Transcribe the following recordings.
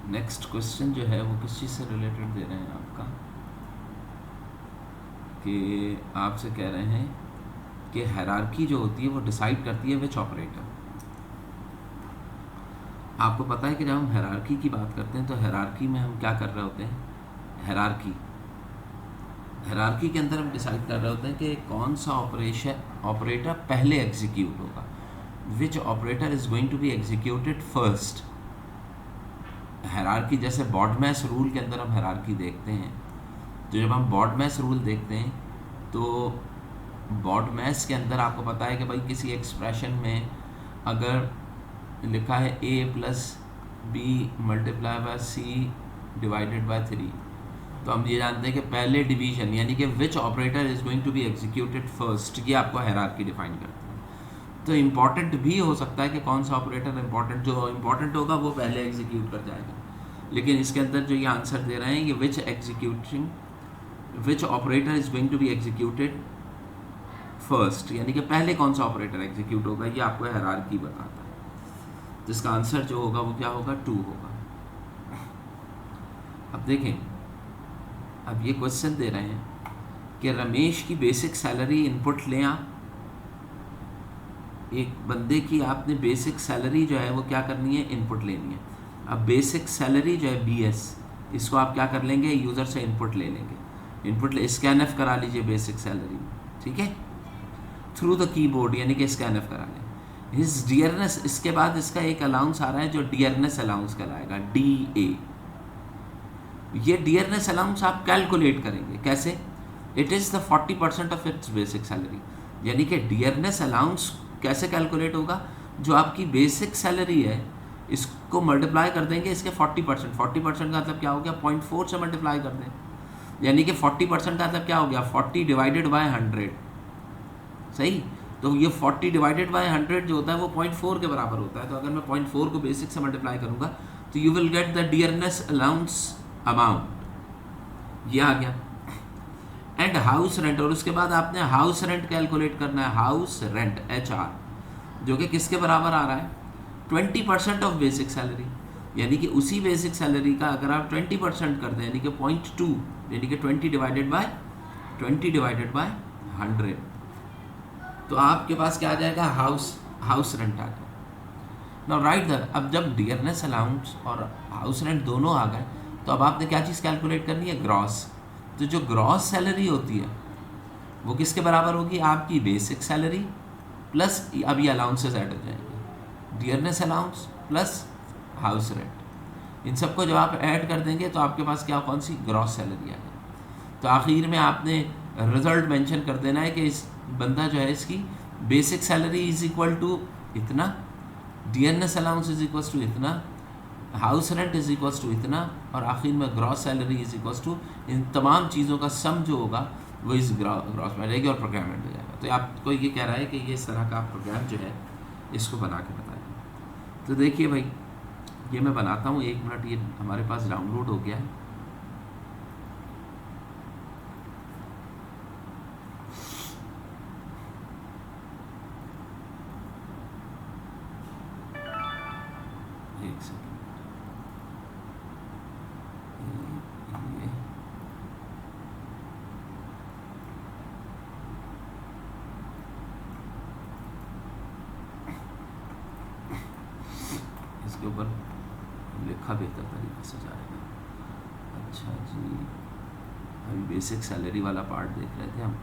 Next question जो है वो किस चीज़ से रिलेटेड दे रहे हैं आपका, कि आपसे कह रहे हैं कि हायरार्की जो होती है वो डिसाइड करती है विच ऑपरेटर। आपको पता है कि जब हम हायरार्की की बात करते हैं तो हायरार्की में हम क्या कर रहे होते हैं, हायरार्की के अंदर हम डिसाइड कर रहे होते हैं कि कौन सा ऑपरेटर पहले एग्जीक्यूट होगा, which operator is going to be executed first. Hierarchy जैसे बॉडमैस रूल के अंदर हम हायरार्की देखते हैं, तो जब हम बॉडमैस रूल देखते हैं तो बॉडमैस के अंदर आपको पता है कि भाई किसी एक्सप्रेशन में अगर लिखा है a plus B multiply by C divided by 3, तो हम ये जानते हैं कि पहले डिवीजन यानी कि which operator is going to be executed first, ये आपको हायरार्की डिफाइन करती है। तो इम्पॉर्टेंट भी हो सकता है कि कौन सा ऑपरेटर इम्पॉर्टेंट, जो इम्पॉर्टेंट होगा वो पहले एग्जीक्यूट कर जाएगा, लेकिन इसके अंदर जो ये आंसर दे रहे हैं कि which operator is going to be executed first, यानी कि पहले कौन सा ऑपरेटर एग्जीक्यूट होगा, ये आपको हायरार्की बताता है। जिसका आंसर जो होगा वो क्या होगा, 2 होगा। अब देखें, अब ये क्वेश्चन दे रहे हैं कि रमेश की बेसिक सैलरी इनपुट लें आप, एक बंदे की आपने बेसिक सैलरी जो है वो क्या करनी है, इनपुट लेनी है। अब बेसिक सैलरी जो है BS, इसको आप क्या कर लेंगे, यूज़र से इनपुट ले लेंगे, स्कैनएफ करा लीजिए बेसिक सैलरी, ठीक है, थ्रू द कीबोर्ड, यानी कि स्कैनएफ करा लें। हिज डियरनेस, इसके बाद इसका एक अलाउंस आ रहा है जो डियरनेस अलाउंस कहलाएगा, DA। ये डियरनेस अलाउंस आप कैलकुलेट करेंगे कैसे, it is the 40% of its basic salary, यानी कि डियरनेस अलाउंस कैसे कैलकुलेट होगा, जो आपकी बेसिक सैलरी है इसको मल्टीप्लाई कर देंगे इसके 40%। 40% का मतलब क्या हो गया, 0.4 से मल्टीप्लाई कर दें, यानी कि 40% का मतलब क्या हो गया, 40 डिवाइडेड बाय 100, सही। तो ये 40 डिवाइडेड बाय 100 जो होता है वो 0.4 के बराबर होता है। तो अगर मैं 0.4 को बेसिक से मल्टीप्लाई करूँगा तो you will get the dearness allowance amount, ये आ गया। एंड हाउस रेंट, और उसके बाद आपने हाउस रेंट कैलकुलेट करना है, हाउस रेंट HR, जो कि किसके बराबर आ रहा है, 20% ऑफ बेसिक सैलरी, यानी कि उसी बेसिक सैलरी का अगर आप 20% कर दें, यानी कि 0.2, यानी कि 20 डिवाइडेड बाय 100, तो आपके पास क्या आ जाएगा, हाउस रेंट आ गया। नाउ राइट दैट, अब जब डियरनेस अलाउंस और हाउस रेंट दोनों आ गए तो अब आपने क्या चीज़ कैलकुलेट करनी है, ग्रॉस। तो जो ग्रॉस सैलरी होती है वो किसके बराबर होगी, आपकी बेसिक सैलरी प्लस, अब ये अलाउंसेस ऐड हो जाएंगे, dearness allowance plus house rent, इन सबको जब आप ऐड कर देंगे तो आपके पास क्या, कौन सी, ग्रॉस सैलरी आ गई। तो आखिर में आपने रिजल्ट मेंशन कर देना है कि इस बंदा जो है इसकी basic salary is equal to इतना, dearness allowance is equal to इतना, house rent is equal to इतना, और आखिर में gross salary is equal to, इन तमाम चीज़ों का सम जो होगा वो इस ग्रॉस में रहेगी और प्रोग्राम एंड हो जाएगा। तो आपको ये कह रहा है कि ये इस तरह का प्रोग्राम जो है इसको बना के बताइए। तो देखिए भाई, ये मैं बनाता हूँ, 1 मिनट, ये हमारे पास डाउनलोड हो गया है। एक सेकंड, ये इसके ऊपर लिखा बेहतर तरीके से जाएगा। अच्छा जी, अभी बेसिक सैलरी वाला पार्ट देख रहे थे हम।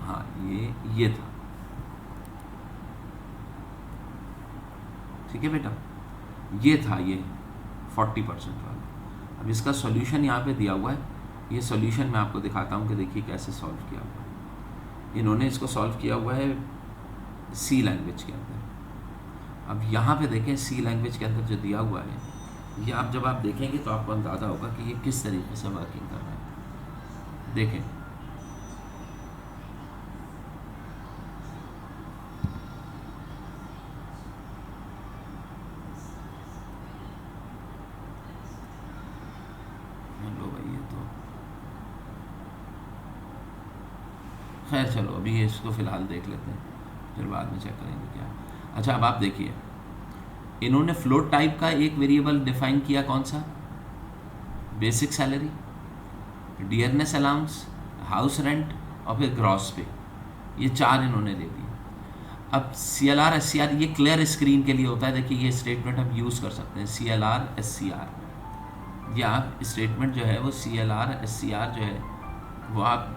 हाँ, ये था, ठीक है बेटा, ये था ये 40% वाला। अब इसका सॉल्यूशन यहाँ पे दिया हुआ है, ये सॉल्यूशन मैं आपको दिखाता हूँ कि देखिए कैसे सॉल्व किया हुआ है। इन्होंने इसको सॉल्व किया हुआ है C लैंग्वेज के अंदर। अब यहाँ पे देखें C लैंग्वेज के अंदर जो दिया हुआ है, ये आप जब आप देखेंगे तो आपको अंदाज़ा होगा कि ये किस तरीके से वर्किंग कर रहा है। देखें, लो भाई, ये तो खैर चलो अभी इसको फ़िलहाल देख लेते हैं, फिर बाद में चेक करेंगे क्या। अच्छा अब आप देखिए, इन्होंने फ्लोट टाइप का एक वेरिएबल डिफाइन किया, कौन सा? Basic salary, dearness allowance, house rent और फिर ग्रॉस पे, ये 4 इन्होंने दे दिए। अब CLR SCR ये क्लियर स्क्रीन के लिए होता है। देखिए ये स्टेटमेंट हम यूज़ कर सकते हैं, CLR SCR, ये आप स्टेटमेंट जो है वो CLR SCR जो है वो आप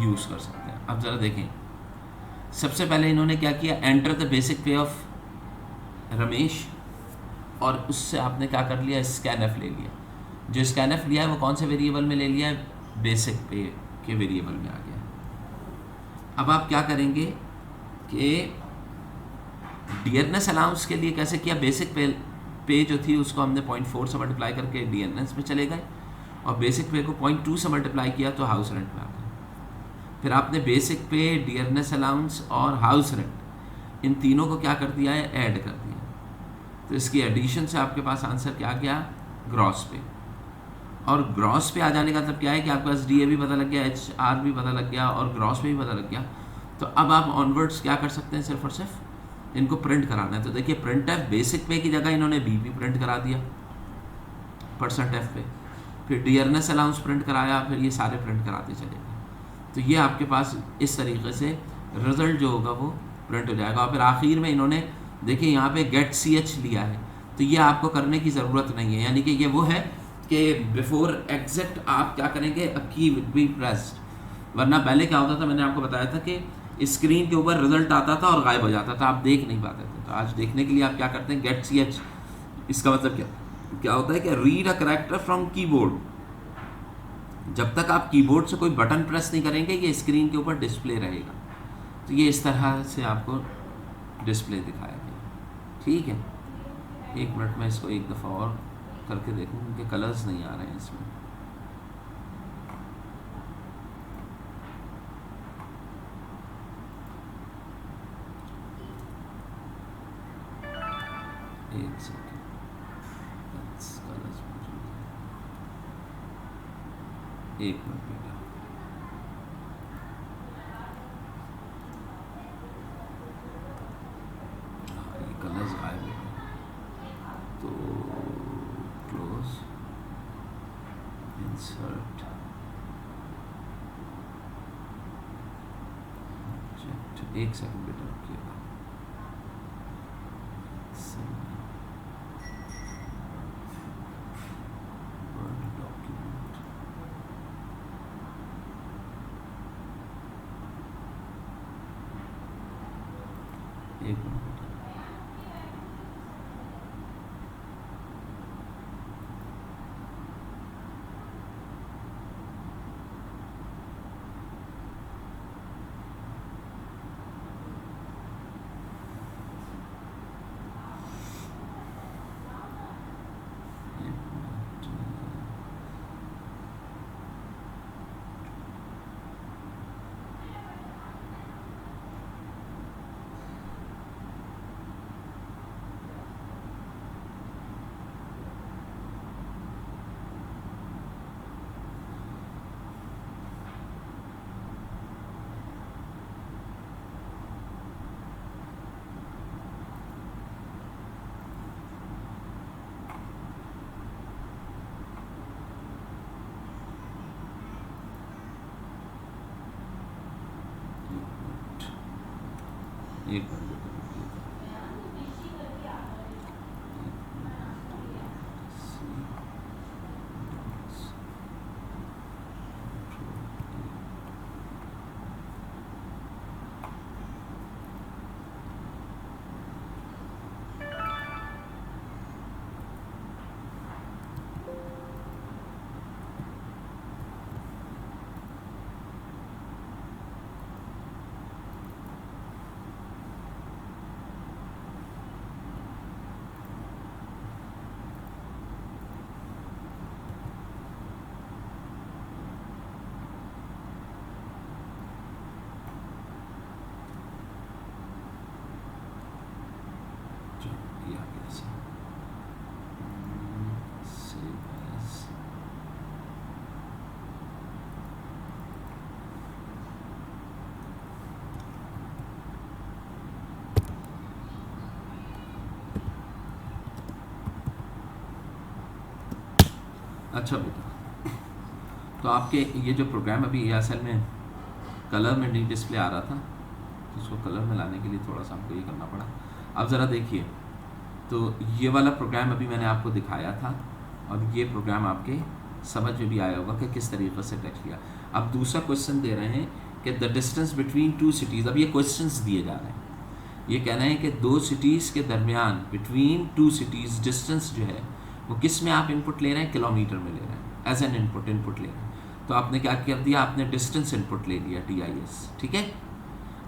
यूज़ कर सकते हैं। अब ज़रा देखें, सबसे पहले इन्होंने क्या किया, एंटर द बेसिक पे ऑफ रमेश, और उससे आपने क्या कर लिया, स्कैनएफ ले लिया। जो स्कैनएफ लिया है वो कौन से वेरिएबल में ले लिया है, बेसिक पे के वेरिएबल में आ गया। अब आप क्या करेंगे कि डियरनेस अलाउंस के लिए कैसे किया, बेसिक पे जो थी उसको हमने 0.4 से मल्टीप्लाई करके डियरनेस में चले गए, और बेसिक पे को 0.2 से मल्टीप्लाई किया तो हाउस रेंट में आ गया। फिर आपने बेसिक पे, डियरनेस अलाउंस और हाउस रेंट, इन तीनों को क्या कर दिया है, ऐड कर दिया। तो इसकी एडिशन से आपके पास आंसर क्या गया, ग्रॉस पे। और ग्रॉस पे आ जाने का मतलब क्या है कि आपके पास DA भी पता लग गया, HR भी पता लग गया और ग्रॉस पे भी पता लग गया। तो अब आप ऑनवर्ड्स क्या कर सकते हैं, सिर्फ और सिर्फ इनको प्रिंट कराना है। तो देखिए प्रिंट एफ बेसिक पे की जगह इन्होंने BP प्रिंट करा दिया %f पे, फिर डियरनेस अलाउंस प्रिंट कराया, फिर ये सारे प्रिंट कराते चले गए। तो ये आपके पास इस तरीके से रिज़ल्ट जो होगा वो प्रिंट हो जाएगा। और फिर आखिर में इन्होंने देखिए यहाँ पे गेट CH लिया है, तो ये आपको करने की ज़रूरत नहीं है, यानी कि ये वो है कि बिफोर एग्जिट आप क्या करेंगे, अ की विल बी प्रेस्ड। वरना पहले क्या होता था, मैंने आपको बताया था कि स्क्रीन के ऊपर रिजल्ट आता था और गायब हो जाता था, आप देख नहीं पाते थे। तो आज देखने के लिए आप क्या करते हैं, गेट CH। इसका मतलब क्या होता है कि read a character from keyboard. जब तक आप कीबोर्ड से कोई बटन प्रेस नहीं करेंगे ये स्क्रीन के ऊपर डिस्प्ले रहेगा। तो ये इस तरह से आपको डिस्प्ले दिखाया गया, ठीक है। 1 मिनट में इसको एक दफ़ा और करके देखूँ क्योंकि कलर्स नहीं आ रहे हैं इसमें। एक सेकेंड, कलर्स मौजूद है, 1 मिनट बेटा। हाँ ये कलर्स गायब हो गए, तो क्लोज, इंसर्ट, ऑब्जेक्ट। 1 सेकंड बेटा रुकिएगा। वर्ड डॉक्यूमेंट, एक मिनट बेटा। एक मिनट बेटा रुकिएगा। अच्छा बेटा, तो आपके ये जो प्रोग्राम अभी असल में कलर में नहीं डिस्प्ले आ रहा था, तो उसको कलर में लाने के लिए थोड़ा सा हमको ये करना पड़ा। अब ज़रा देखिए, तो ये वाला प्रोग्राम अभी मैंने आपको दिखाया था, और ये प्रोग्राम आपके समझ में भी आया होगा कि किस तरीके से टेक्स्ट किया। अब दूसरा क्वेश्चन दे रहे हैं कि the distance between two cities. अब ये क्वेश्चंस दिए जा रहे हैं, ये कहना है कि दो सिटीज़ के दरमियान, बिटवीन टू सिटीज़ डिस्टेंस जो है वो किस में आप इनपुट ले रहे हैं, किलोमीटर में ले रहे हैं एज एन इनपुट ले रहे हैं। तो आपने क्या कर दिया, आपने डिस्टेंस इनपुट ले लिया DIS, ठीक है।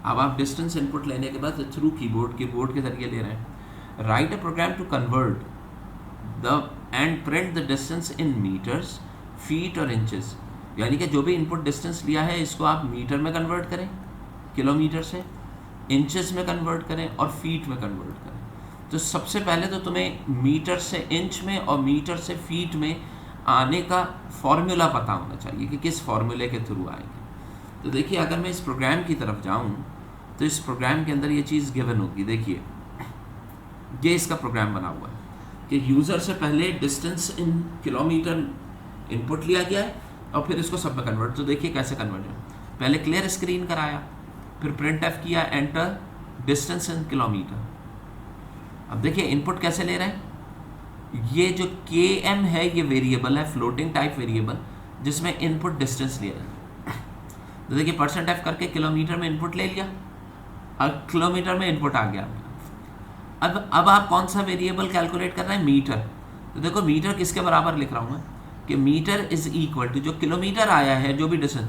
अब आप डिस्टेंस इनपुट लेने के बाद थ्रू कीबोर्ड के जरिए ले रहे हैं। Write a program to convert the and print the distance in metres, feet और इंचेस। यानी कि जो भी इनपुट डिस्टेंस लिया है इसको आप मीटर में कन्वर्ट करें, किलोमीटर से, इंचेस में कन्वर्ट करें और फीट में कन्वर्ट करें। तो सबसे पहले तो तुम्हें मीटर से इंच में और मीटर से फीट में आने का फॉर्मूला पता होना चाहिए कि किस फॉर्मूले के थ्रू आएंगे। तो देखिए, अगर मैं इस प्रोग्राम की तरफ जाऊं तो इस प्रोग्राम के अंदर ये चीज़ गिवन होगी। देखिए, ये इसका प्रोग्राम बना हुआ है कि यूज़र से पहले डिस्टेंस इन किलोमीटर इनपुट लिया गया है और फिर इसको सब में कन्वर्ट। तो देखिए कैसे कन्वर्ट है, पहले क्लियर स्क्रीन कराया, फिर प्रिंट एफ किया, एंटर डिस्टेंस इन किलोमीटर। अब देखिए इनपुट कैसे ले रहे हैं, ये जो km है ये वेरिएबल है, फ्लोटिंग टाइप वेरिएबल, जिसमें इनपुट डिस्टेंस लिया है। तो देखिए %f करके किलोमीटर में इनपुट ले लिया और किलोमीटर में इनपुट आ गया। अब आप कौन सा वेरिएबल कैलकुलेट कर रहे हैं, मीटर। तो देखो मीटर किसके बराबर लिख रहा हूँ मैं, कि मीटर इज इक्वल टू जो किलोमीटर आया है, जो भी डिस्टेंस,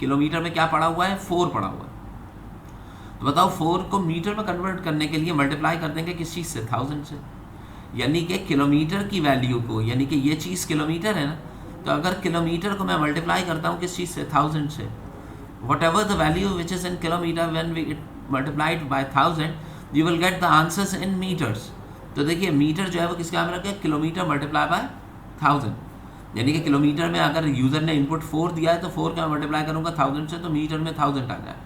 किलोमीटर में क्या पड़ा हुआ है, 4 पड़ा हुआ है। तो बताओ 4 को मीटर में कन्वर्ट करने के लिए मल्टीप्लाई कर देंगे किस चीज़ से, 1000 से। यानी कि किलोमीटर की वैल्यू को, यानी कि ये चीज़ किलोमीटर है ना, तो अगर किलोमीटर को मैं मल्टीप्लाई करता हूँ किस चीज़ से, 1000 से, whatever the value which is in kilometre when we multiplied by 1000 you will get the answers in metres. तो देखिए मीटर जो है वो किसके बराबर है, किलोमीटर मल्टीप्लाई बाय 1000। यानी कि किलोमीटर में अगर यूज़र ने इनपुट 4 दिया है तो 4 का मल्टीप्लाई करूँगा 1000 से, तो मीटर में 1000 आ जाए।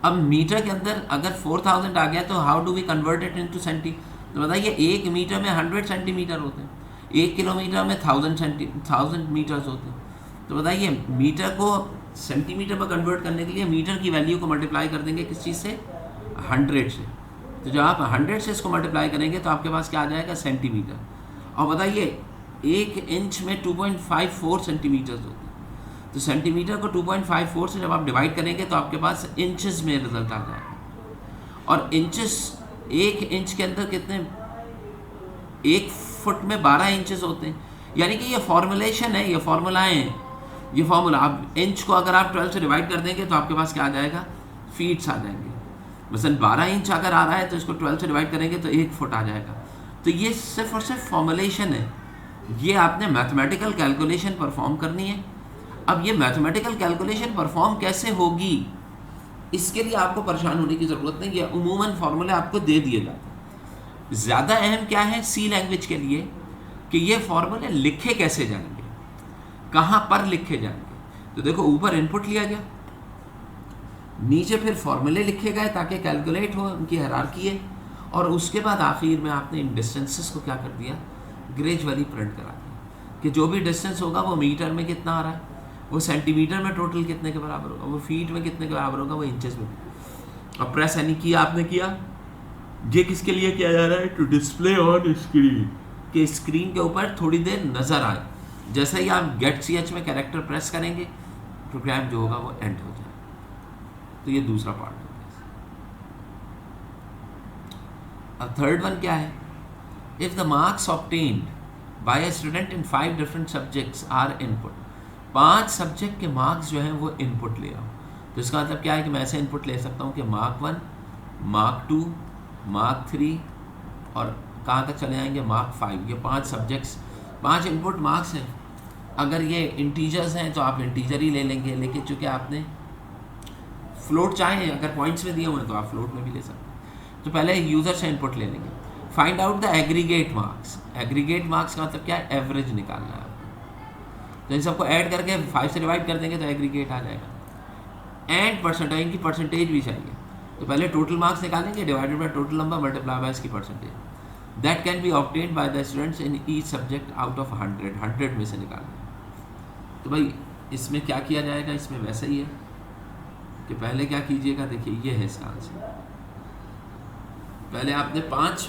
अब मीटर के अंदर अगर 4000 आ गया तो how do we convert it into centi. तो बताइए 1 मीटर में 100 सेंटीमीटर होते हैं, 1 किलोमीटर में 1000 मीटर्स होते हैं। तो बताइए मीटर को सेंटीमीटर में कन्वर्ट करने के लिए मीटर की वैल्यू को मल्टीप्लाई कर देंगे किस चीज़ से, 100 से। तो जब आप 100 से इसको मल्टीप्लाई करेंगे तो आपके पास क्या आ जाएगा, सेंटीमीटर। और बताइए 1 इंच में 2.54 सेंटीमीटर्स होते हैं। तो सेंटीमीटर को 2.54 से जब आप डिवाइड करेंगे तो आपके पास इंचेस में रिजल्ट आ जाएगा। और इंचेस, 1 इंच के अंदर कितने, 1 फुट में 12 इंचेस होते हैं। यानी कि ये फॉर्मुलेशन है, ये फॉर्मूलाएँ हैं, ये फॉर्मूला। आप इंच को अगर आप 12 से डिवाइड कर देंगे तो आपके पास क्या आ जाएगा, फीट्स आ जाएंगे। मसलन 12 इंच अगर आ रहा है तो इसको 12 से डिवाइड करेंगे तो 1 फुट आ जाएगा। तो ये सिर्फ और सिर्फ फॉर्मुलेशन है, ये आपने मैथमेटिकल कैलकुलेशन परफॉर्म करनी है। अब ये मैथमेटिकल कैलकुलेशन परफॉर्म कैसे होगी, इसके लिए आपको परेशान होने की ज़रूरत नहीं है, उमूमन फार्मूले आपको दे दिए जाते हैं। ज़्यादा अहम क्या है सी लैंग्वेज के लिए कि ये फार्मूले लिखे कैसे जाएंगे, कहाँ पर लिखे जाएंगे। तो देखो ऊपर इनपुट लिया गया, नीचे फिर फॉर्मूले लिखे गए ताकि कैलकुलेट हो, उनकी हायरार्की है, और उसके बाद आखिर में आपने इन डिस्टेंसेस को क्या कर दिया, ग्रेजुअली प्रिंट करा दिया कि जो भी डिस्टेंस होगा वो मीटर में कितना आ रहा है, वो सेंटीमीटर में टोटल कितने के बराबर होगा, वो फीट में कितने के बराबर होगा, वो इंचेस में। और प्रेस यानी किया आपने किया, ये किसके लिए किया जा रहा है, टू डिस्प्ले ऑन स्क्रीन, कि स्क्रीन के ऊपर थोड़ी देर नज़र आए। जैसे ही आप गेट CH में कैरेक्टर प्रेस करेंगे प्रोग्राम जो होगा वो एंड हो जाए। तो ये दूसरा पार्ट हो गया। अब थर्ड वन क्या है, if the marks obtained by a student in 5 different subjects are input. 5 subject के मार्क्स जो हैं वो इनपुट ले रहा हूँ। तो इसका मतलब क्या है कि मैं ऐसे इनपुट ले सकता हूँ कि मार्क 1, मार्क 2, मार्क 3 और कहाँ तक चले जाएंगे, मार्क 5। ये 5 सब्जेक्ट्स, 5 इनपुट मार्क्स हैं। अगर ये इंटीजर्स हैं तो आप इंटीजर ही ले लेंगे, लेकिन चूँकि आपने फ्लोट चाहें, अगर पॉइंट्स में दिए हुए हैं तो आप फ्लोट में भी ले सकते हैं। तो पहले यूज़र से इनपुट ले लेंगे। Find out the aggregate marks. Aggregate marks का मतलब क्या है, एवरेज निकालना है। तो इन सबको ऐड करके 5 से डिवाइड कर देंगे तो एग्रीगेट आ जाएगा। एंड परसेंटेज, इनकी परसेंटेज भी चाहिए। तो पहले टोटल मार्क्स निकालेंगे, divided by total number, multiply by इसकी percentage. That can be obtained by the students in each subject out of 100 में से निकालना। तो भाई इसमें क्या किया जाएगा, इसमें वैसा ही है कि पहले क्या कीजिएगा, देखिए ये है इसका आंसर। पहले आपने 5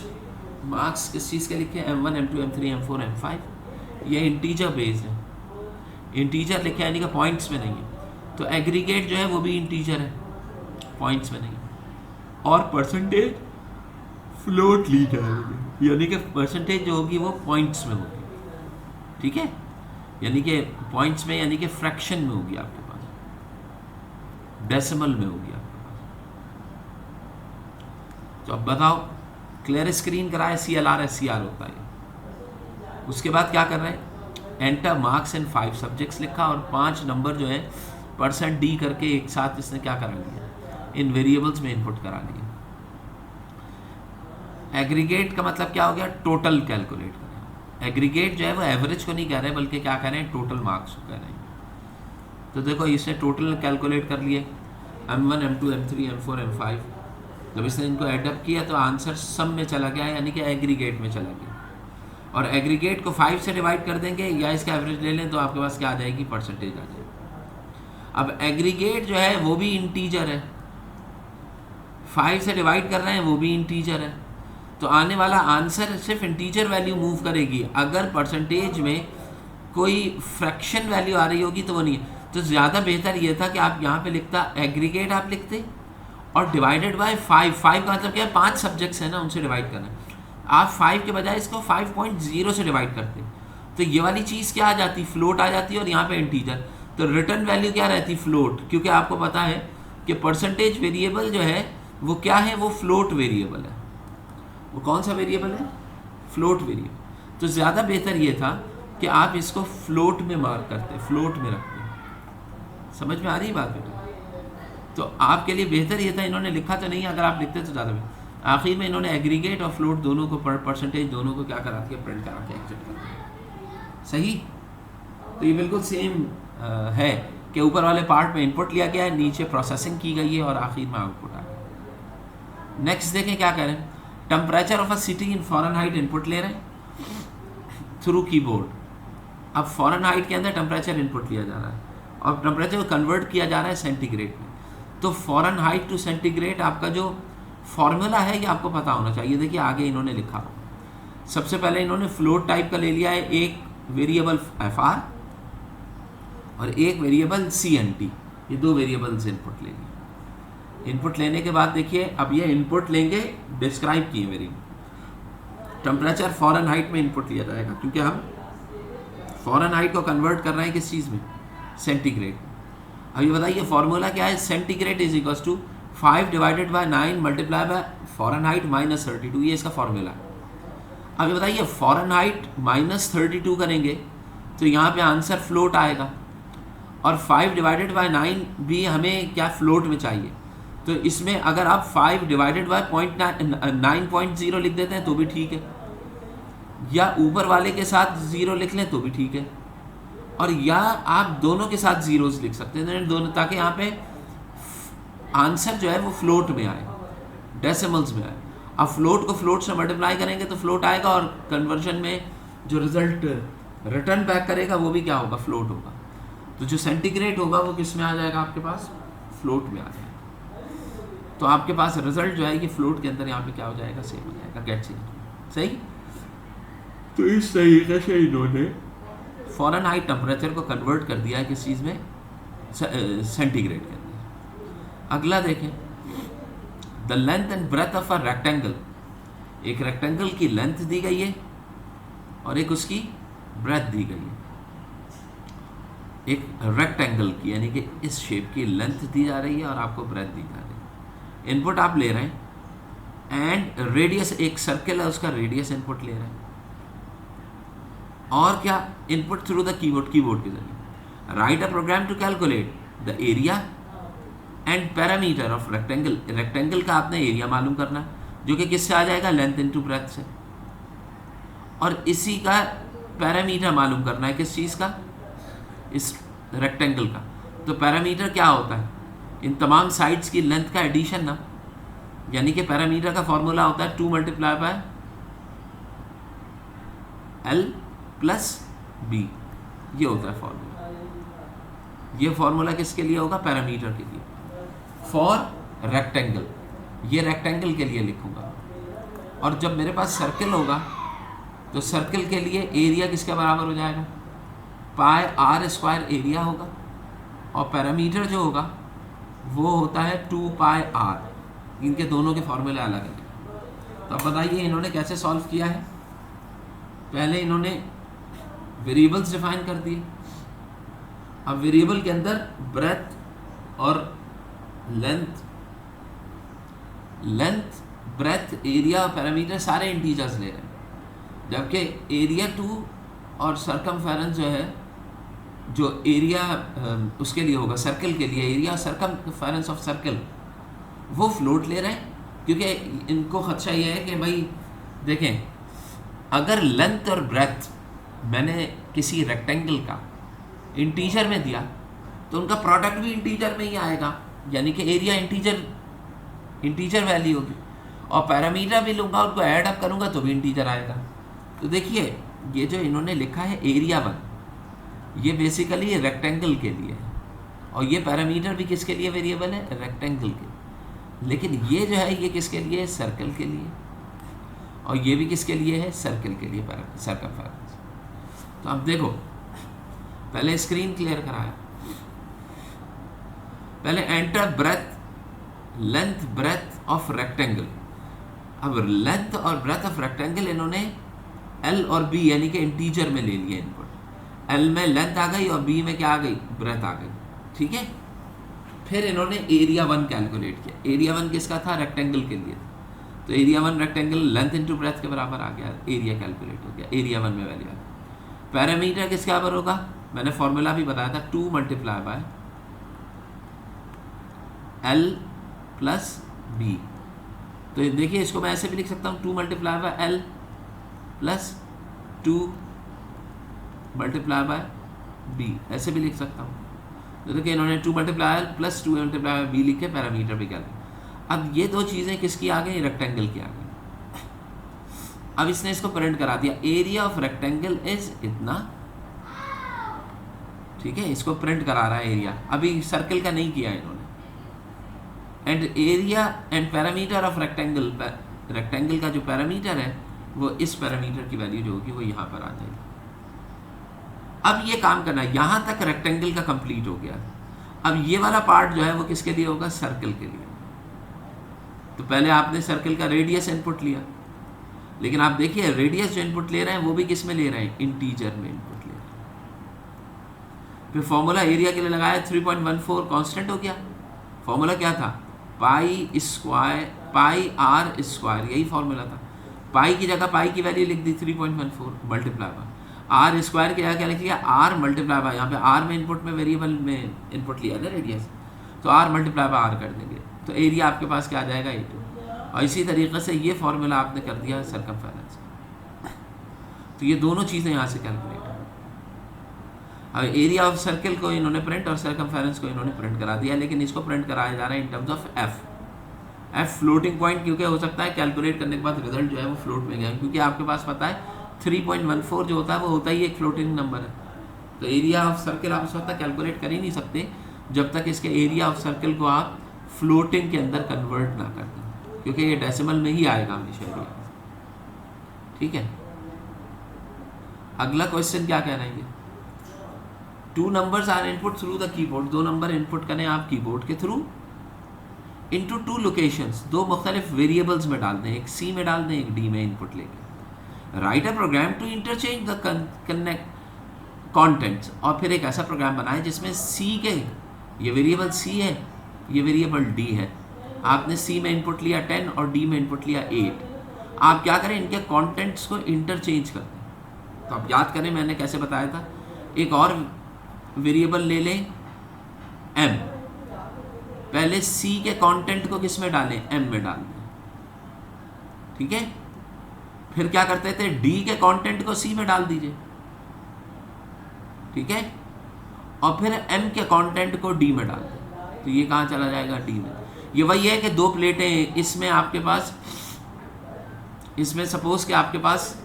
मार्क्स किस चीज़ के लिखे, M1 M2 M3 M4 M5, ये इंटीजर बेस्ड है, इंटीजर लिखे यानी कि पॉइंट्स में नहीं है। तो एग्रीगेट जो है वो भी इंटीजर है, पॉइंट्स में नहीं है। और परसेंटेज फ्लोट ली जाएगी, यानी कि परसेंटेज जो होगी वो पॉइंट्स में होगी, ठीक है, यानी कि पॉइंट्स में, यानी कि फ्रैक्शन में होगी आपके पास, डेसिमल में होगी आपके पास। तो अब बताओ, क्लियर स्क्रीन कराए, CLR SCR होता है। उसके बाद क्या कर रहे हैं, एंटर मार्क्स इन 5 सब्जेक्ट्स लिखा और 5 नंबर जो है %D करके एक साथ इसने क्या करा लिया, इन वेरिएबल्स में इनपुट करा लिया। एग्रीगेट का मतलब क्या हो गया, टोटल कैलकुलेट करें। एग्रीगेट जो है वो एवरेज को नहीं कह रहे बल्कि क्या कह रहे हैं, टोटल मार्क्स को कह रहे हैं। तो देखो इसने टोटल कैलकुलेट कर लिए, M1 M2 M3 M4 M5। जब इसने इनको एडअप किया तो आंसर सम में चला गया, यानी कि एग्रीगेट में चला गया। और एग्रीगेट को 5 से डिवाइड कर देंगे या इसका एवरेज ले लें तो आपके पास क्या आ जाएगी, परसेंटेज आ जाएगी। अब एग्रीगेट जो है वो भी इंटीजर है, 5 से डिवाइड कर रहे हैं वो भी इंटीजर है, तो आने वाला आंसर सिर्फ इंटीजर वैल्यू मूव करेगी। अगर परसेंटेज में कोई फ्रैक्शन वैल्यू आ रही होगी तो वो नहीं है। तो ज़्यादा बेहतर ये था कि आप यहाँ पे लिखता एग्रीगेट आप लिखते और डिवाइडेड बाय 5 का मतलब क्या है, 5 सब्जेक्ट्स हैं ना, उनसे डिवाइड करना। आप 5 के बजाय इसको 5.0 से डिवाइड करते, तो ये वाली चीज़ क्या आ जाती, फ्लोट आ जाती है, और यहाँ पे इंटीजर। तो रिटर्न वैल्यू क्या रहती, फ्लोट, क्योंकि आपको पता है कि परसेंटेज वेरिएबल जो है वो क्या है, वो फ्लोट वेरिएबल है। वो कौन सा वेरिएबल है, फ्लोट वेरिएबल। तो ज़्यादा बेहतर ये था कि आप इसको फ्लोट में मार्क करते, फ्लोट में रखते। समझ में आ रही बात बेटा? तो आपके लिए बेहतर ये था, इन्होंने लिखा तो नहीं, अगर आप लिखते तो ज़्यादा बेहतर। आखिर में इन्होंने एग्रीगेट और फ्लोट दोनों को, परसेंटेज दोनों को क्या करा दिया, प्रिंट करा के एग्जिट कर दिया। सही। तो ये बिल्कुल सेम है कि ऊपर वाले पार्ट में इनपुट लिया गया है, नीचे प्रोसेसिंग की गई है और आखिर में आउटपुट आ गया। नेक्स्ट देखें क्या कह रहे हैं, temperature of a city in Fahrenheit input ले रहे हैं थ्रू कीबोर्ड। अब फ़ारेनहाइट के अंदर टेम्परेचर इनपुट लिया जा रहा है और टेम्परेचर को कन्वर्ट किया जा रहा है सेंटीग्रेड में। तो फ़ारेनहाइट टू सेंटीग्रेड आपका जो फॉर्मूला है ये आपको पता होना चाहिए। देखिए आगे इन्होंने लिखा, सबसे पहले इन्होंने फ्लोट टाइप का ले लिया है, एक वेरिएबल FR और एक वेरिएबल CNT, ये 2 वेरिएबल्स इनपुट ले लिए। इनपुट लेने के बाद देखिए अब ये इनपुट लेंगे, डिस्क्राइब किए वेरिएबल। टेम्परेचर फ़ारेनहाइट में इनपुट लिया जाएगा क्योंकि हम फ़ारेनहाइट को कन्वर्ट कर रहे हैं किस चीज़ में, सेंटीग्रेड। अब ये बताइए फॉर्मूला क्या है, centigrade is equals to 5 divided by 9 multiply by Fahrenheit minus 32, ये इसका फॉर्मूला है। अब ये बताइए फ़ारेनहाइट माइनस 32 करेंगे तो यहाँ पे आंसर फ्लोट आएगा, और 5 डिवाइडेड बाय 9 भी हमें क्या फ्लोट में चाहिए। तो इसमें अगर आप 5 डिवाइडेड बाय 9.0 लिख देते हैं तो भी ठीक है, या ऊपर वाले के साथ 0 लिख लें तो भी ठीक है, और या आप दोनों के साथ जीरोस लिख सकते हैं दोनों, ताकि यहाँ पे आंसर जो है वो फ्लोट में आए, डेसिमल्स में आए। अब फ्लोट को फ्लोट से मल्टीप्लाई करेंगे तो फ्लोट आएगा, और कन्वर्जन में जो रिजल्ट रिटर्न बैक करेगा वो भी क्या होगा, फ्लोट होगा। तो जो सेंटीग्रेड होगा वो किस में आ जाएगा, आपके पास फ्लोट में आ जाएगा। तो आपके पास रिजल्ट जो है ये फ्लोट के अंदर यहाँ पे क्या हो जाएगा, सेम हो जाएगा, गेट चेंज। सही। तो इस तरीके से इन्होंने फ़ारेनहाइट टेम्परेचर को कन्वर्ट कर दिया है किस चीज़ में, सेंटीग्रेड के अंदर। अगला देखें, the length and breadth of a rectangle. एक रेक्टेंगल की लेंथ दी गई है और एक उसकी ब्रेथ दी गई है। एक रेक्टेंगल की यानी कि इस शेप की लेंथ दी जा रही है और आपको ब्रेथ दी जा रही है। इनपुट आप ले रहे हैं एंड रेडियस, एक सर्कल है उसका रेडियस इनपुट ले रहे हैं, और क्या इनपुट थ्रू द कीबोर्ड के जरिए। Write a program to calculate the area and parameter of rectangle. Rectangle का आपने एरिया मालूम करना जो कि किससे आ जाएगा, लेंथ इनटू ब्रेथ से, और इसी का पैरामीटर मालूम करना है किस चीज़ का, इस रेक्टेंगल का। तो पैरामीटर क्या होता है, इन तमाम साइड्स की लेंथ का एडिशन ना, यानी कि पैरामीटर का फॉर्मूला होता है 2 multiply by L plus B, ये होता है फॉर्मूला। ये फॉर्मूला किसके लिए होगा? पैरामीटर के लिए, फॉर रेक्टेंगल, ये रेक्टेंगल के लिए लिखूंगा। और जब मेरे पास सर्कल होगा तो सर्कल के लिए एरिया किसके बराबर हो जाएगा? पाई आर स्क्वायर एरिया होगा, और पैरामीटर जो होगा वो होता है 2 पाई आर। इनके दोनों के फॉर्मूले अलग हैं। तो अब बताइए इन्होंने कैसे सॉल्व किया है। पहले इन्होंने वेरिएबल्स डिफाइन कर दिए। अब वेरिएबल के अंदर ब्रेथ और लेंथ, ब्रेथ, एरिया और पैरामीटर सारे इंटीजर्स ले रहे हैं, जबकि एरिया 2 और सरकमफेरेंस जो है, जो एरिया उसके लिए होगा सर्कल के लिए, एरिया सरकमफेरेंस ऑफ सर्कल, वो फ्लोट ले रहे हैं। क्योंकि इनको खदशा ये है कि भाई देखें, अगर लेंथ और ब्रेथ मैंने किसी रेक्टेंगल का इंटीजर में दिया तो उनका प्रोडक्ट भी इंटीजर में ही आएगा, यानी कि एरिया इंटीजर वैल्यू होगी, और पैरामीटर भी लूँगा उनको ऐड अप करूँगा तो भी इंटीजर आएगा। तो देखिए ये जो इन्होंने लिखा है एरिया 1, ये बेसिकली रेक्टेंगल के लिए है, और ये पैरामीटर भी किसके लिए वेरिएबल है? रेक्टेंगल के। लेकिन ये जो है ये किसके लिए है? सर्कल के लिए, और ये भी किसके लिए है? सर्कल के लिए, सर्कमफेरेंस। तो अब देखो, पहले स्क्रीन क्लियर कराया, पहले enter breadth, length breadth of rectangle. अब लेंथ और ब्रेथ ऑफ रेक्टेंगल इन्होंने L और B यानी कि इंटीजर में ले लिया इनपुट। L में लेंथ आ गई और B में क्या आ गई? ब्रेथ आ गई, ठीक है। फिर इन्होंने एरिया 1 कैलकुलेट किया। एरिया 1 किसका था? रेक्टेंगल के लिए। तो area 1 rectangle length into breadth के बराबर आ गया, एरिया कैलकुलेट हो गया, एरिया 1 में वैल्यू आ गई। पैरामीटर किसके बराबर होगा? मैंने फॉर्मूला भी बताया था, 2 multiply by L plus B। तो देखिए इसको मैं ऐसे भी लिख सकता हूँ, 2 multiply by L plus 2 multiply by B, ऐसे भी लिख सकता हूँ। तो देखिए इन्होंने 2 multiply L plus 2 multiply by B लिखे, पैरामीटर भी क्या। अब ये दो चीज़ें किसकी आ गई? रेक्टेंगल की आ गई। अब इसने इसको प्रिंट करा दिया, एरिया ऑफ रेक्टेंगल इज इतना, ठीक है। इसको प्रिंट करा रहा है एरिया, अभी सर्कल का नहीं किया इन्होंने। And area and parameter of rectangle, rectangle का जो पैरामीटर है वो इस पैरामीटर की वैल्यू जो होगी वो यहाँ पर आ जाएगी। अब ये काम करना है, यहाँ तक रेक्टेंगल का कंप्लीट हो गया। अब ये वाला पार्ट जो है वो किसके लिए होगा? सर्कल के लिए। तो पहले आपने सर्कल का रेडियस इनपुट लिया, लेकिन आप देखिए रेडियस जो इनपुट ले रहे हैं वो भी किस में ले रहे हैं? इंटीजर में इनपुट ले रहे हैं। फिर फॉर्मूला एरिया के लिए लगाया, 3.14 कांस्टेंट हो गया। फॉर्मूला क्या था? Pi square, pi R square, यही फॉर्मूला था। पाई की जगह पाई की वैल्यू लिख दी 3.14 मल्टीप्लाई बाय आर स्क्वायर के क्या लिख लिया? आर मल्टीप्लाई बाय, यहाँ पे आर में इनपुट में वेरिएबल में इनपुट लिया ना रेडियस, तो आर मल्टीप्लाई बाय आर कर देंगे, तो एरिया आपके पास क्या आ जाएगा? 8। और इसी तरीके से ये फॉर्मूला आपने कर दिया सर्कमफेरेंस। तो ये दोनों चीज़ें यहाँ से कैलकुलेट है। अब एरिया ऑफ सर्कल को इन्होंने प्रिंट और सर्कमफेरेंस को इन्होंने प्रिंट करा दिया, लेकिन इसको प्रिंट कराया जा रहा है in terms of F floating point, क्योंकि हो सकता है कैलकुलेट करने के बाद रिजल्ट जो है वो फ्लोट में गया, क्योंकि आपके पास पता है 3.14 जो होता है वो होता ही एक फ्लोटिंग नंबर है। तो एरिया ऑफ सर्कल आप उस वक्त तक कैलकुलेट कर ही नहीं सकते जब तक इसके एरिया ऑफ सर्कल को आप फ्लोटिंग के अंदर कन्वर्ट ना कर दें, क्योंकि ये डेसिमल में ही आएगा हमेशा एरिया, ठीक है। अगला क्वेश्चन क्या कह रहे हैं? 2 numbers are input through the keyboard. 2 number input करें आप कीबोर्ड के थ्रू इनटू 2 लोकेशंस, 2 मुख्तलिफ वेरिएबल्स में डाल दें, एक सी में डाल दें, एक डी में इनपुट लेके। Write a program to interchange the connect contents, और फिर एक ऐसा प्रोग्राम बनाएं जिसमें सी के, ये वेरिएबल सी है, ये वेरिएबल डी है। आपने सी में इनपुट लिया 10 और डी में इनपुट लिया 8। आप क्या करें? इनके कॉन्टेंट्स को इंटरचेंज कर दें। तो आप याद करें मैंने कैसे बताया था, एक और वेरिएबल ले लें m, पहले c के कंटेंट को किस में डालें? m में डाल दें, ठीक है। फिर क्या करते थे? d के कंटेंट को c में डाल दीजिए, ठीक है, और फिर m के कंटेंट को d में डाल दें, तो ये कहाँ चला जाएगा? d में। ये वही है कि 2 प्लेटें, इसमें आपके पास, इसमें सपोज कि आपके पास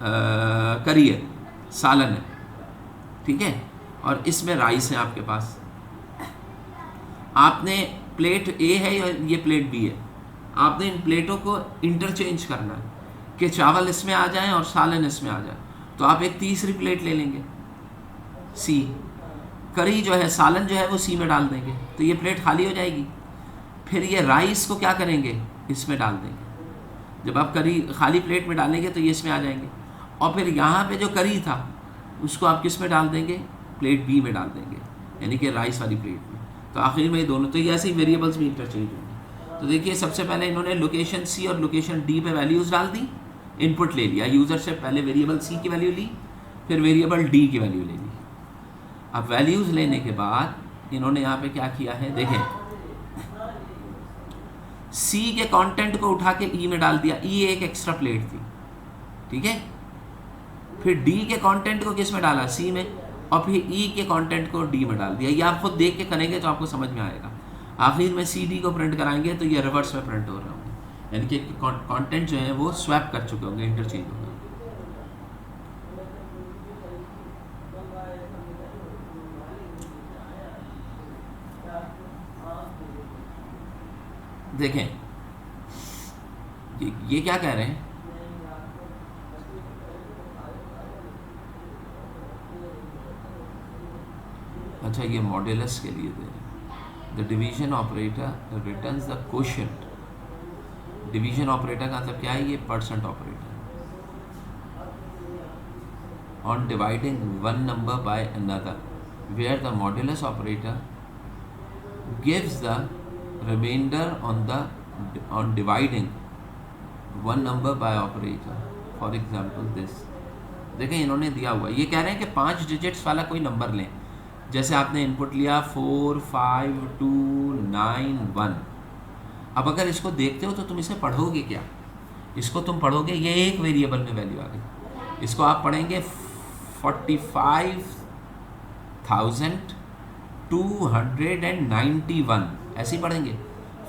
करी है, सालन है, ठीक है, और इसमें राइस है आपके पास। आपने प्लेट ए है और ये प्लेट बी है, आपने इन प्लेटों को इंटरचेंज करना है कि चावल इसमें आ जाएं और सालन इसमें आ जाए। तो आप एक तीसरी प्लेट ले लेंगे सी, करी जो है, सालन जो है वो सी में डाल देंगे, तो ये प्लेट खाली हो जाएगी। फिर ये राइस को क्या करेंगे, इसमें डाल देंगे। जब आप करी खाली प्लेट में डालेंगे तो ये इसमें आ जाएंगे, और फिर यहाँ पे जो करी था उसको आप किस में डाल देंगे, प्लेट बी में डाल देंगे, यानी कि राइस वाली प्लेट में। तो आखिर में ये दोनों, तो ये ऐसे ही वेरिएबल्स भी इंटरचेंज होंगे। तो देखिए सबसे पहले इन्होंने लोकेशन सी और लोकेशन डी पे वैल्यूज़ डाल दी, इनपुट ले लिया यूज़र से, पहले वेरिएबल सी की वैल्यू ली, फिर वेरिएबल डी की वैल्यू ले ली। अब वैल्यूज़ लेने के बाद इन्होंने यहाँ पे क्या किया है, देखें, सी के कंटेंट को उठा के ई में डाल दिया, ई एक एक्स्ट्रा प्लेट थी, ठीक है। फिर डी के कंटेंट को किस में डाला, सी में, और फिर ई के कंटेंट को डी में डाल दिया। ये आप खुद देख के करेंगे तो आपको समझ में आएगा। आखिर में सी डी को प्रिंट कराएंगे तो ये रिवर्स में प्रिंट हो रहे होंगे, यानी कि कंटेंट जो है वो स्वैप कर चुके होंगे, इंटरचेंज होंगे। देखें ये क्या कह रहे हैं, अच्छा ये मॉड्यूलस के लिए दे रहे हैं। The division operator returns the quotient. Division operator का मतलब क्या है, ये percent operator on dividing one number by another, where the modulus operator gives the remainder on dividing one number by operator, for example this। देखें इन्होंने दिया हुआ, ये कह रहे हैं कि 5 डिजिट्स वाला कोई नंबर लें, जैसे आपने इनपुट लिया 4 5 2 9 1। अब अगर इसको देखते हो तो तुम इसे पढ़ोगे क्या, इसको तुम पढ़ोगे, ये एक वेरिएबल में वैल्यू आ गई, इसको आप पढ़ेंगे 45,291, ऐसे ही पढ़ेंगे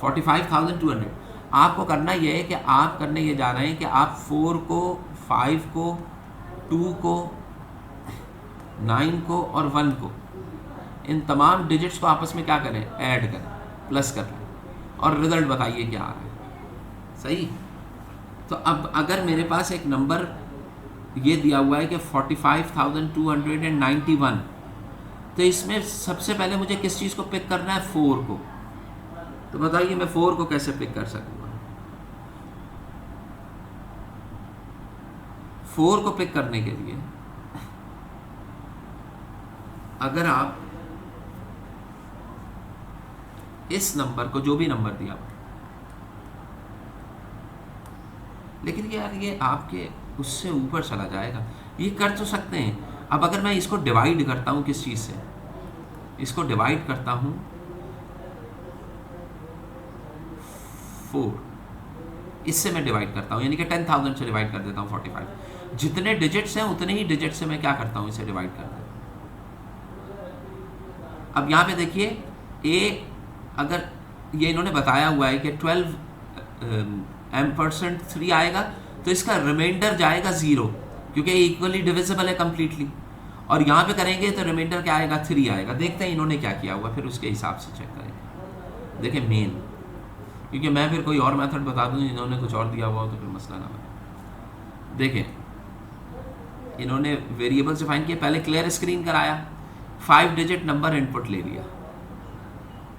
45,200। आपको करना ये है कि आप करने ये जा रहे हैं कि आप 4 को 5 को 2 को 9 को और 1 को, इन तमाम डिजिट्स को आपस में क्या करें, ऐड करें, प्लस कर लें, और रिजल्ट बताइए क्या आ रहा है। सही। तो अब अगर मेरे पास एक नंबर ये दिया हुआ है कि 45,291, तो इसमें सबसे पहले मुझे किस चीज़ को पिक करना है, 4 को। तो बताइए मैं 4 को कैसे पिक कर सकूँगा। 4 को पिक करने के लिए अगर आप इस नंबर को, जो भी नंबर दिया, लेकिन यार ये आपके उससे ऊपर चला जाएगा, ये कर तो सकते हैं। अब अगर मैं इसको डिवाइड करता हूँ किस चीज़ से, इसको डिवाइड करता हूँ 4, इससे मैं डिवाइड करता हूँ, यानी कि 10,000 से डिवाइड कर देता हूँ 45। जितने डिजिट्स हैं उतने ही डिजिट से मैं क्या करता हूँ, इसे डिवाइड कर देता हूँ। अब यहाँ पे देखिए ए, अगर ये इन्होंने बताया हुआ है कि 12m% आएगा, तो इसका रिमाइंडर जाएगा 0, क्योंकि इक्वली डिविजिबल है कम्प्लीटली। और यहाँ पे करेंगे तो रिमाइंडर क्या आएगा, 3 आएगा। देखते हैं इन्होंने क्या किया हुआ, फिर उसके हिसाब से चेक करेंगे। देखिए मेन, क्योंकि मैं फिर कोई और मेथड बता दूँ, इन्होंने कुछ और दिया हुआ हो तो फिर मसला ना बने। देखिए इन्होंने वेरिएबल डिफाइन किया, पहले क्लियर स्क्रीन कराया, 5 डिजिट नंबर इनपुट ले लिया,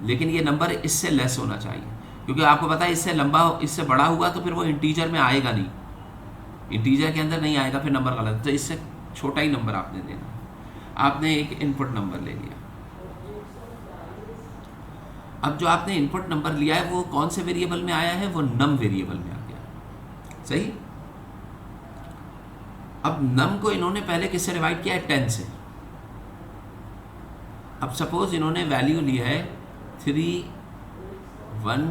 लेकिन ये नंबर इससे लेस होना चाहिए, क्योंकि आपको पता है इससे लंबा, इससे बड़ा हुआ तो फिर वो इंटीजर में आएगा नहीं, इंटीजर के अंदर नहीं आएगा, फिर नंबर गलत। तो इससे छोटा ही नंबर आपने देना। आपने एक इनपुट नंबर ले लिया। अब जो आपने इनपुट नंबर लिया है वो कौन से वेरिएबल में आया है, वो नम वेरिएबल में आ गया। सही। अब नम को इन्होंने पहले किससे डिवाइड किया है, 10 से। अब सपोज इन्होंने वैल्यू लिया है 3 1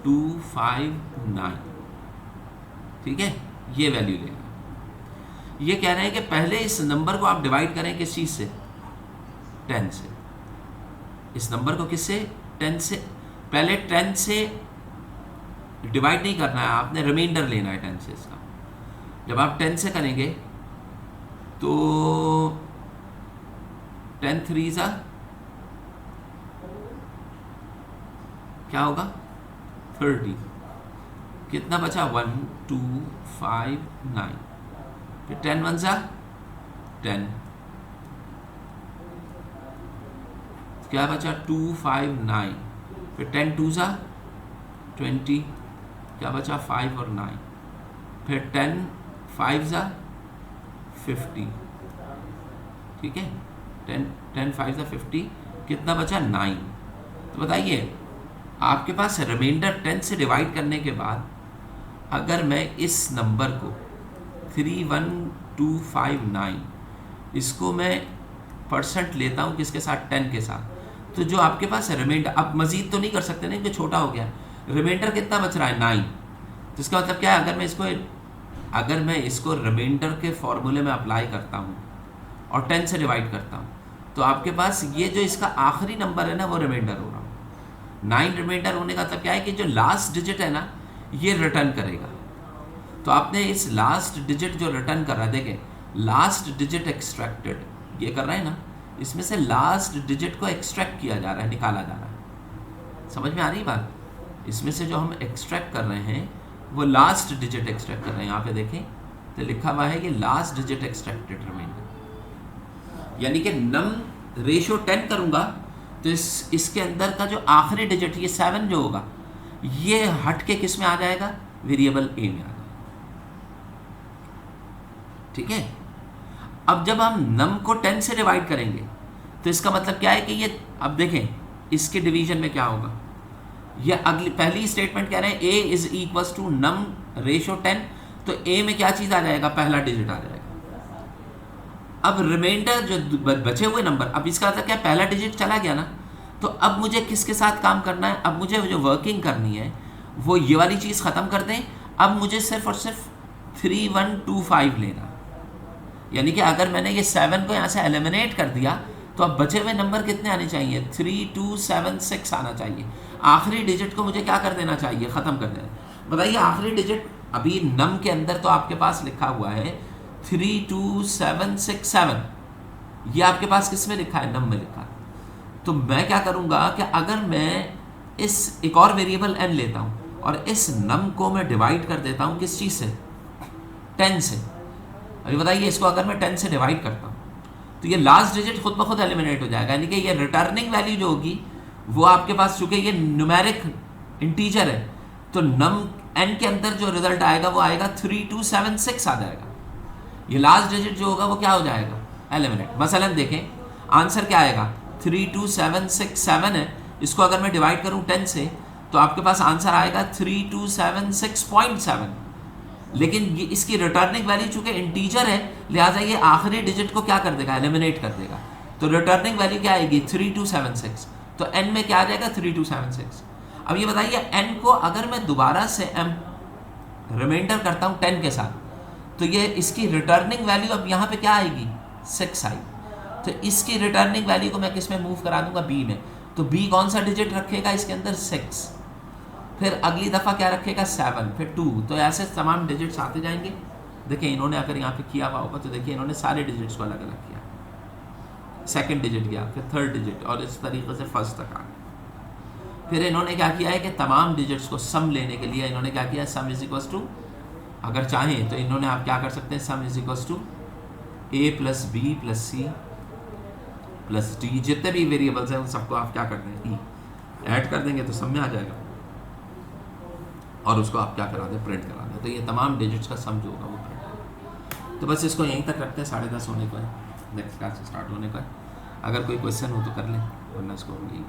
2 5 9, ठीक है, ये वैल्यू लेगा। ये कह रहे हैं कि पहले इस नंबर को आप डिवाइड करें किस चीज़ से, 10 से। इस नंबर को किससे, 10 से। पहले 10 से डिवाइड नहीं करना है, आपने रिमाइंडर लेना है 10 से इसका। जब आप 10 से करेंगे तो 10 3 सा क्या होगा 30, कितना बचा 1 2 5 9, फिर 10 1 सा 10, क्या बचा 2 5 9, फिर 10 2 सा 20, क्या बचा 5 और 9, फिर 10 5 सा 50, ठीक है 10 5 सा 50, कितना बचा 9। तो बताइए आपके पास रिमाइंडर 10 से डिवाइड करने के बाद अगर मैं इस नंबर को 31259 इसको मैं परसेंट लेता हूँ किसके साथ 10 के साथ, तो जो आपके पास रिमाइंडर, अब मजीद तो नहीं कर सकते ना क्योंकि छोटा हो गया, रिमाइंडर कितना बच रहा है 9। तो इसका मतलब क्या है, अगर मैं इसको रिमाइंडर के फॉर्मूले में अप्लाई करता हूँ और 10 से डिवाइड करता हूँ तो आपके पास ये जो इसका आखिरी नंबर है ना वो रिमाइंडर हो रहा है 9। रिमाइंडर होने का मतलब क्या है कि जो लास्ट डिजिट है ना ये रिटर्न करेगा। तो आपने इस लास्ट डिजिट जो रिटर्न कर रहा है, देखें लास्ट डिजिट एक्सट्रैक्टेड, ये कर रहा है ना, इसमें से लास्ट डिजिट को एक्सट्रैक्ट किया जा रहा है, निकाला जा रहा है। समझ में आ रही बात? इसमें से जो हम एक्सट्रैक्ट कर रहे हैं वो लास्ट डिजिट एक्सट्रैक्ट कर रहे हैं। यहाँ पे देखें तो लिखा हुआ है कि लास्ट डिजिट एक्सट्रैक्टेड रिमाइंडर, यानी कि नम रेशो 10 करूँगा तो इसके अंदर का जो आखिरी डिजिट ये 7 जो होगा ये हट के किस में आ जाएगा, वेरिएबल ए में आ जाएगा, ठीक है। अब जब हम नम को 10 से डिवाइड करेंगे तो इसका मतलब क्या है कि ये, अब देखें इसके डिवीजन में क्या होगा, ये अगली पहली स्टेटमेंट कह रहे हैं a is equal to num ratio 10, तो a में क्या चीज़ आ जाएगा, पहला डिजिट आ जाएगा। अब रिमाइंडर जो बचे हुए नंबर, अब इसका मतलब क्या, पहला डिजिट चला गया ना, तो अब मुझे किसके साथ काम करना है, अब मुझे जो वर्किंग करनी है वो ये वाली चीज़ ख़त्म कर दें। अब मुझे सिर्फ और सिर्फ 3125 लेना, यानी कि अगर मैंने ये 7 को यहाँ से एलिमिनेट कर दिया तो अब बचे हुए नंबर कितने आने चाहिए, 3276 आना चाहिए। आखिरी डिजिट को मुझे क्या कर देना चाहिए, ख़त्म कर देना। बताइए आखिरी डिजिट अभी नम के अंदर तो आपके पास लिखा हुआ है 32767, ये आपके पास किस में लिखा है, नम में लिखा है। तो मैं क्या करूँगा कि अगर मैं इस एक और वेरिएबल n लेता हूँ और इस नम को मैं डिवाइड कर देता हूँ किस चीज़ से, 10 से। अभी बताइए इसको अगर मैं 10 से डिवाइड करता हूँ तो ये लास्ट डिजिट खुद ब खुद एलिमिनेट हो जाएगा, यानी कि ये रिटर्निंग वैल्यू जो होगी वो आपके पास, चूँकि ये न्यूमेरिक इंटीजर है तो नम n के अंदर जो रिजल्ट आएगा वो आएगा 3276 आ जाएगा। ये लास्ट डिजिट जो होगा वो क्या हो जाएगा, एलिमिनेट। मसलन देखें आंसर क्या आएगा, 32767 है, इसको अगर मैं डिवाइड करूं 10 से तो आपके पास आंसर आएगा 3276.7, लेकिन ये इसकी रिटर्निंग वैल्यू चूंकि इंटीजर है लिहाजा ये आखिरी डिजिट को क्या कर देगा, एलिमिनेट कर देगा। तो रिटर्निंग वैल्यू क्या आएगी, 3276, तो n में क्या आ जाएगा, 3276। अब ये बताइए n को अगर मैं दोबारा से रिमाइंडर करता हूँ 10 के साथ तो ये इसकी रिटर्निंग वैल्यू अब यहाँ पे क्या आएगी, 6 आई। तो इसकी रिटर्निंग वैल्यू को मैं किस में मूव करा दूंगा, b में। तो b कौन सा डिजिट रखेगा इसके अंदर, 6, फिर अगली दफ़ा क्या रखेगा, 7, फिर 2, तो ऐसे तमाम डिजिट्स आते जाएंगे। देखिए इन्होंने अगर यहाँ पे किया हुआ होगा तो देखिए इन्होंने सारे डिजिट्स को अलग अलग किया, सेकंड डिजिट गया, फिर थर्ड डिजिट, और इस तरीके से फर्स्ट तक आ गया। फिर इन्होंने क्या किया है कि तमाम डिजिट्स को सम लेने के लिए इन्होंने क्या किया, सम इज इक्वल्स टू, अगर चाहें तो इन्होंने आप क्या कर सकते हैं, sum is equals to a plus B plus C plus D, जितने भी वेरिएबल्स हैं उन सबको आप क्या कर दें, ऐड कर देंगे तो सम में आ जाएगा, और उसको आप क्या करा दें, प्रिंट करा दें। तो ये तमाम डिजिट्स का सम जो होगा वो प्रिंट होगा। तो बस इसको यहीं तक रखते हैं, 10:30 होने को है, नेक्स्ट क्लास स्टार्ट होने का है। अगर कोई क्वेश्चन हो तो कर लें, वरना इसको हम यहीं